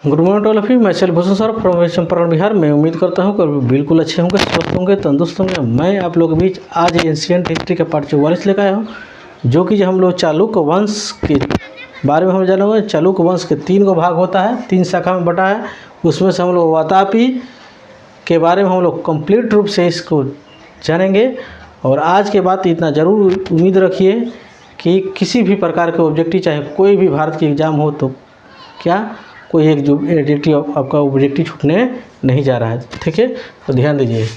Good morning all of you. मैं शैलभूषण sir from Champaran Bihar. मैं उम्मीद करता हूँ कि बिल्कुल अच्छे होंगे, स्वस्थ होंगे, तंदुरुस्त होंगे। मैं आप लोगों के बीच आज एंशिएंट हिस्ट्री का पार्ट 44 लेकर आया हूँ, जो कि हम लोग चालुक्य वंश के बारे में हम जानेंगे। चालुक्य वंश के 3 गो भाग होता है, 3 शाखा में बटा है। उसमें से हम लोग वातापी के बारे में हम लोग कंप्लीट रूप से इसको जानेंगे। और आज के बाद इतना ज़रूर उम्मीद रखिए कि किसी भी प्रकार के ऑब्जेक्टिव, चाहे कोई भी भारत की एग्ज़ाम हो, तो क्या कोई एक जो ऑब्जेक्टिव आपका ऑब्जेक्टिव छूटने नहीं जा रहा है। ठीक है, तो ध्यान दीजिए।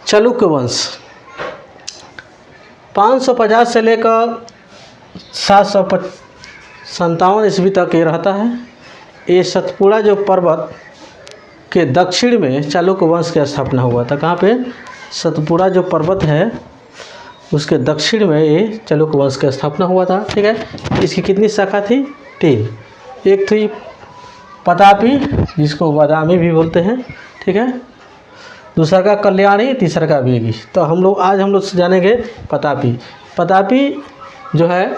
चालुक्य वंश 550 से लेकर 757 ईस्वी तक ये रहता है। ये सतपुड़ा जो पर्वत के दक्षिण में चालुक्य वंश की स्थापना हुआ था। कहाँ पे? सतपुड़ा जो पर्वत है उसके दक्षिण में ये चालुक्य वंश की स्थापना हुआ था। ठीक है, इसकी कितनी शाखा थी? 3। एक थी पतापी, जिसको बादामी भी बोलते हैं। ठीक है, दूसरा का कल्याणी, तीसरा का वेगी। तो आज हम लोग जानेंगे पतापी। पतापी जो है,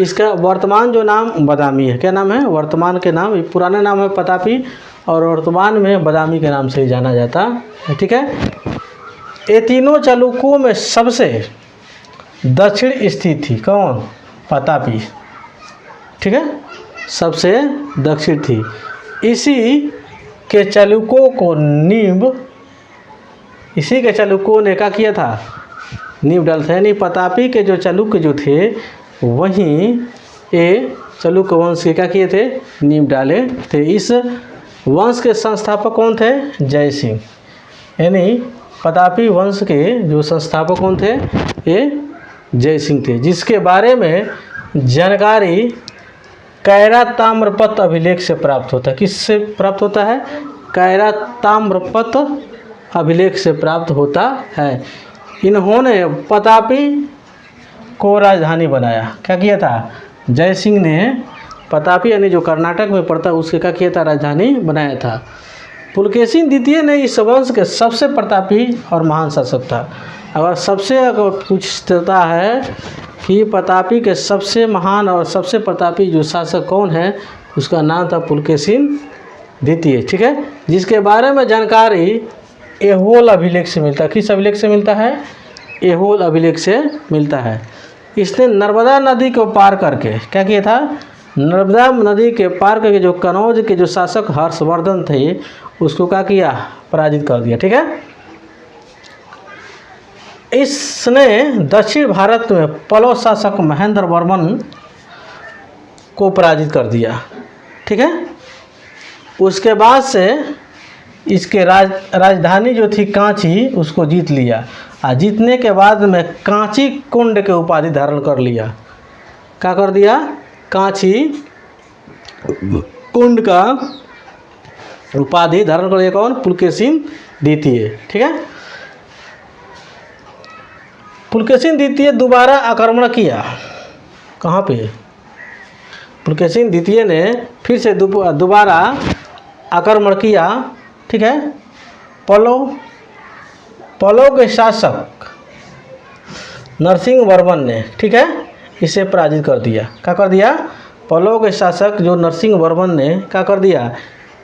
इसका वर्तमान जो नाम बादामी है। क्या नाम है? वर्तमान के नाम, पुराना नाम है पतापी और वर्तमान में बादामी के नाम से जाना जाता है। ठीक है, ये तीनों चालुक्यों में सबसे दक्षिण स्थित थी। कौन? पतापी। ठीक है, सबसे दक्षिण थी। इसी के चालुक्यों ने क्या किया था? नींव डालते हैं। नहीं, पतापी के जो चालुक्य जो थे, वहीं ये चालुक्य वंश के क्या किए थे? नींव डाले थे। इस वंश के संस्थापक कौन थे? जय सिंह। यानी पतापी वंश के जो संस्थापक कौन थे? ये जय सिंह थे, जिसके बारे में जानकारी कैरा ताम्रपत्र अभिलेख से प्राप्त होता है। किससे प्राप्त होता है? कैरा ताम्रपत्र अभिलेख से प्राप्त होता है। इन्होंने पतापी को राजधानी बनाया। क्या किया था? जय सिंह ने पतापी, यानी जो कर्नाटक में पड़ता है, उसके क्या किया था? राजधानी बनाया था। पुलकेशिन द्वितीय ने इस वंश के सबसे प्रतापी और महान शासक था। अगर पूछता है कि पतापी के सबसे महान और सबसे प्रतापी जो शासक कौन है, उसका नाम था पुलकेशिन द्वितीय। ठीक है, जिसके बारे में जानकारी ऐहोल अभिलेख से मिलता है। किस अभिलेख से मिलता है? ऐहोल अभिलेख से मिलता है। इसने नर्मदा नदी को पार करके क्या किया था? नर्मदा नदी के पार करके जो कनौज के जो शासक हर्षवर्धन थे, उसको क्या किया? पराजित कर दिया। ठीक है, इसने दक्षिण भारत में पल्लव शासक महेंद्र वर्मन को पराजित कर दिया। ठीक है, उसके बाद से इसके राजधानी जो थी कांची, उसको जीत लिया। और जीतने के बाद में कांची कुंड के उपाधि धारण कर लिया। क्या कर दिया? कांची कुंड का उपाधि धारण कर लिया। कौन? पुलकेशिन द्वितीय। ठीक है, पुलकेशिन द्वितीय दोबारा आक्रमण किया। कहाँ पे? पुलकेशिन द्वितीय ने फिर से दोबारा आक्रमण किया। ठीक है, पल्लव के शासक नरसिंह वर्मन ने, ठीक है, इसे पराजित कर दिया। क्या कर दिया? पल्लव के शासक जो नरसिंह वर्मन ने क्या कर दिया?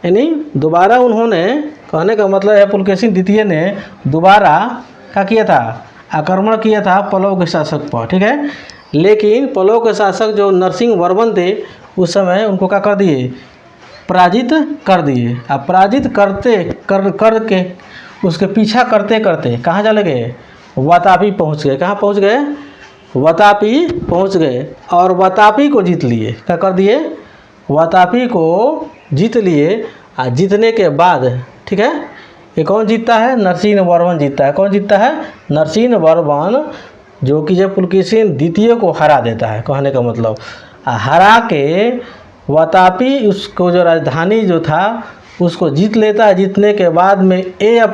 यानी दोबारा उन्होंने, कहने का मतलब है पुलकेशिन द्वितीय ने दोबारा क्या किया था? आक्रमण किया था पल्लव के शासक पर। ठीक है, लेकिन पल्लव के शासक जो नरसिंह वर्मन थे, उस समय उनको क्या कर दिए? पराजित कर दिए। अब पराजित करके उसके पीछा करते करते कहाँ चले गए? वातापी पहुँच गए। कहाँ पहुँच गए? वातापी पहुँच गए और वातापी को जीत लिए। क्या कर दिए? वातापी को जीत लिए। और जीतने के बाद, ठीक है, ये कौन जीतता है? नरसिंह वर्मन जीतता है। कौन जीतता है? नरसिंह वर्मन, जो कि जब पुलकेशिन द्वितीय को हरा देता है। कहने का मतलब, हरा के वातापी उसको जो राजधानी जो था उसको जीत लेता है। जीतने के बाद में ये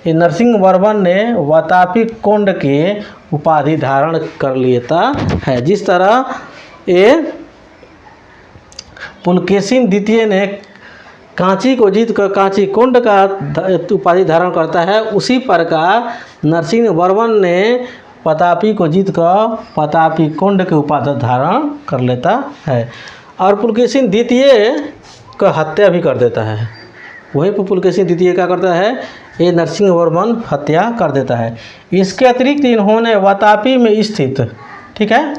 नरसिंह वर्मन ने वातापी कुंड के उपाधि धारण कर लेता है। जिस तरह ये पुलकेशिन द्वितीय ने कांची को जीत कर कांची कुंड का उपाधि धारण करता है, उसी प्रकार नरसिंह वर्मन ने पतापी को जीत कर पतापी कुंड के उपाधि धारण कर लेता है। और पुलकेशिन द्वितीय का हत्या भी कर देता है। वहीं पर पुलकेशिन द्वितीय क्या करता है, ये नरसिंहवर्मन हत्या कर देता है। इसके अतिरिक्त इन्होंने वातापी में स्थित, ठीक है,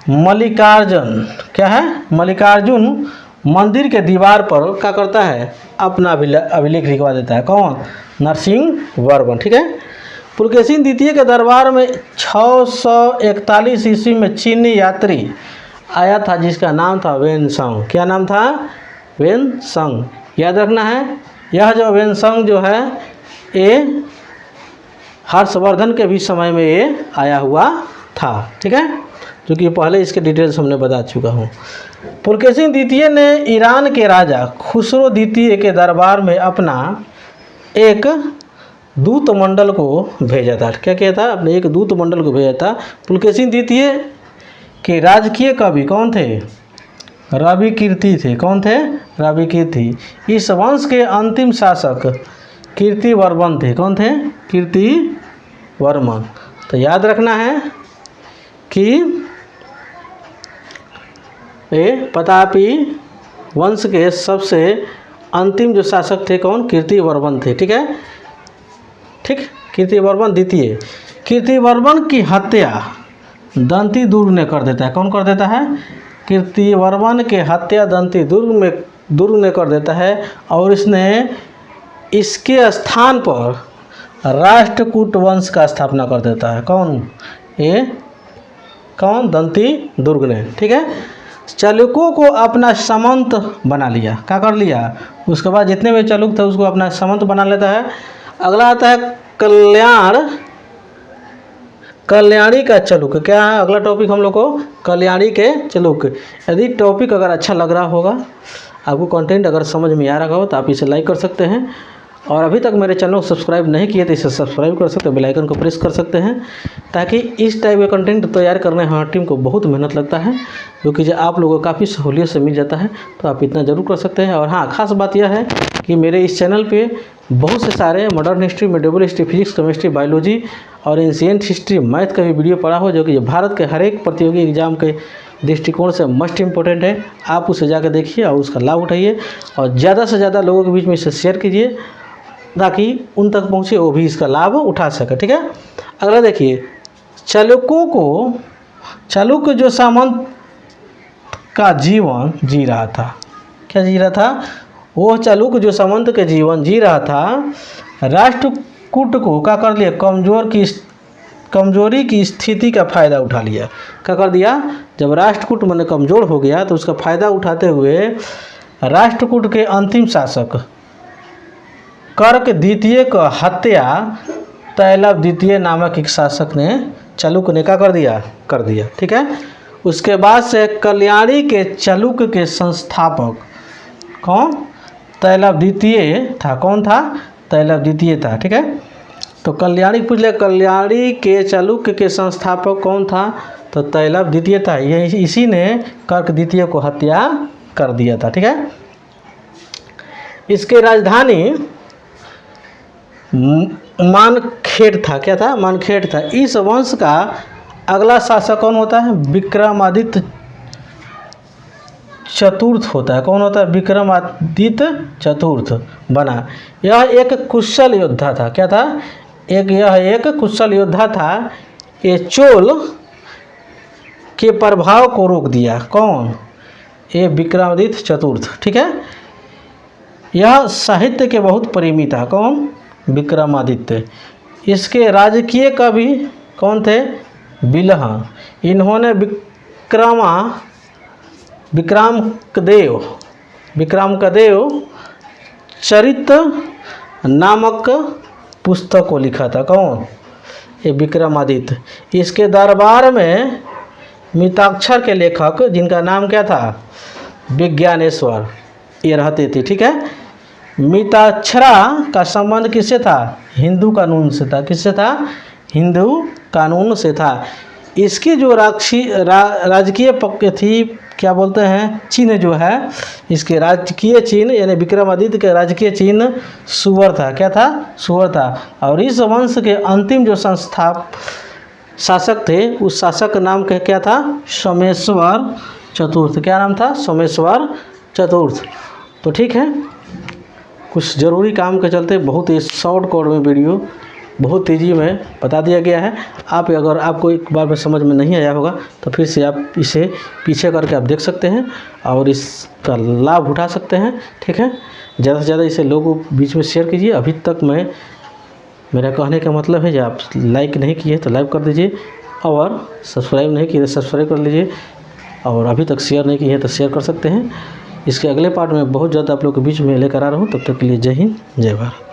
मल्लिकार्जुन, क्या है, मल्लिकार्जुन मंदिर के दीवार पर क्या करता है, अपना अभिलेख लिखवा देता है। कौन, नरसिंहवर्मन, ठीक है। पुलकेशिन द्वितीय के दरबार में 641 ईस्वी में चीनी यात्री आया था जिसका नाम था वेनसंग। क्या नाम था, वेनसंग, याद रखना है। यह जो वेनसंग जो है ये हर्षवर्धन के भी समय में ये आया हुआ था, ठीक है, क्योंकि पहले इसके डिटेल्स हमने बता चुका हूँ। पुलकेशिन द्वितीय ने ईरान के राजा खुसरो द्वितीय के दरबार में अपना एक दूत मंडल को भेजा था। क्या किया था, अपने एक दूत मंडल को भेजा था। पुलकेशिन द्वितीय के राजकीय कवि कौन थे, रवि कीर्ति थे। कौन थे, रवि कीर्ति। इस वंश के अंतिम शासक कीर्तिवर्मन थे। कौन थे, कीर्तिवर्मन। तो याद रखना है कि ये प्रतापी वंश के सबसे अंतिम जो शासक थे कौन, कीर्तिवर्मन थे, ठीक है, ठीक, कीर्तिवर्मन द्वितीय। कीर्तिवर्मन की हत्या दंती दुर्ग ने कर देता है। कौन कर देता है, कीर्तिवर्मन के हत्या दंती दुर्ग ने कर देता है और इसने इसके स्थान पर राष्ट्रकूट वंश का स्थापना कर देता है। कौन, ये कौन, दंती दुर्ग ने, ठीक है। चालुक्यों को अपना सामंत बना लिया। क्या कर लिया, उसके बाद जितने भी चालुक्य थे उसको अपना सामंत बना लेता है। अगला आता है कल्याणी का चालुक्य। क्या है अगला टॉपिक हम लोग को, कल्याणी के चालुक्य। यदि टॉपिक अगर अच्छा लग रहा होगा, आपको कंटेंट अगर समझ में आ रहा हो तो आप इसे लाइक कर सकते हैं, और अभी तक मेरे चैनल को सब्सक्राइब नहीं किए तो इसे सब्सक्राइब कर सकते हैं, बेल आइकन को प्रेस कर सकते हैं, ताकि इस टाइप का कंटेंट तैयार करने हमारी टीम को बहुत मेहनत लगता है, क्योंकि जब आप लोगों को काफ़ी सहूलियत से मिल जाता है तो आप इतना ज़रूर कर सकते हैं। और हाँ, खास बात यह है कि मेरे इस चैनल पे बहुत से सारे modern history, medieval history, physics, chemistry, biology और एंशिएंट हिस्ट्री, मैथ का भी वीडियो पड़ा हो, जो कि भारत के हर एक प्रतियोगी एग्जाम के दृष्टिकोण से मस्ट इम्पोर्टेंट है। आप उसे जाकर देखिए और उसका लाभ उठाइए, और ज़्यादा से ज़्यादा लोगों के बीच में इसे शेयर कीजिए ताकि उन तक पहुँचे, वो भी इसका लाभ उठा सके, ठीक है। अगला देखिए, चालुक्य जो सामंत का जीवन जी रहा था। क्या जी रहा था, वो चालुक्य जो सामंत के जीवन जी रहा था, राष्ट्रकूट को क्या कर लिया, कमजोरी की स्थिति का फ़ायदा उठा लिया। क्या कर दिया, जब राष्ट्रकूट मन कमज़ोर हो गया तो उसका फ़ायदा उठाते हुए राष्ट्रकूट के अंतिम शासक कर्क द्वितीय का हत्या तैलव द्वितीय नामक एक शासक ने, चालुक्य ने क्या कर दिया, ठीक है। उसके बाद से कल्याणी के चालुक्य के संस्थापक कौन, तैलव द्वितीय था। कौन था, तैलव द्वितीय था, ठीक है। तो कल्याणी पूछ लिया, कल्याणी के चालुक्य के संस्थापक कौन था, तो तैलव द्वितीय था। यही इसी ने कर्क द्वितीय को हत्या कर दिया था, ठीक है। इसके राजधानी मानखेड़ था। क्या था, मानखेड़ था। इस वंश का अगला शासक कौन होता है, विक्रमादित्य चतुर्थ होता है। कौन होता है, विक्रमादित्य चतुर्थ बना। यह एक कुशल योद्धा था। क्या था, यह एक कुशल योद्धा था। ये चोल के प्रभाव को रोक दिया। कौन, ये विक्रमादित्य चतुर्थ, ठीक है। यह साहित्य के बहुत प्रेमी था। कौन, विक्रमादित्य। इसके राजकीय कवि कौन थे, बिलह। इन्होंने विक्रमकदेव चरित नामक पुस्तक को लिखा था। कौन, ये विक्रमादित्य। इसके दरबार में मिताक्षर के लेखक, जिनका नाम क्या था, विज्ञानेश्वर, ये रहते थे, ठीक है। मिताक्षरा का संबंध किससे था, हिंदू कानून से था। किससे था, हिंदू कानून से था। इसकी जो राजकीय पक्ष थी, क्या बोलते हैं, चिन्ह जो है, इसके राजकीय चिन्ह यानी विक्रमादित्य के राजकीय चिन्ह सुअर था। क्या था, सुअर था। और इस वंश के अंतिम जो शासक थे, उस शासक का नाम क्या था, सोमेश्वर चतुर्थ। क्या नाम था, सोमेश्वर चतुर्थ। तो ठीक है, कुछ ज़रूरी काम के चलते बहुत ही शॉर्ट कोड में वीडियो बहुत तेज़ी में बता दिया गया है। आप अगर आपको एक बार में समझ में नहीं आया होगा तो फिर से आप इसे पीछे करके आप देख सकते हैं और इसका लाभ उठा सकते हैं। ठीक है, ज़्यादा से ज़्यादा इसे लोगों बीच में शेयर कीजिए। अभी तक मेरा कहने का मतलब है कि आप लाइक नहीं किए तो लाइक कर दीजिए और सब्सक्राइब नहीं किए तो सब्सक्राइब कर लीजिए और अभी तक शेयर नहीं किए हैं तो शेयर कर सकते हैं। इसके अगले पार्ट में बहुत ज़्यादा आप लोग के बीच में लेकर आ रहा हूँ। तब तक के लिए जय हिंद, जय भारत।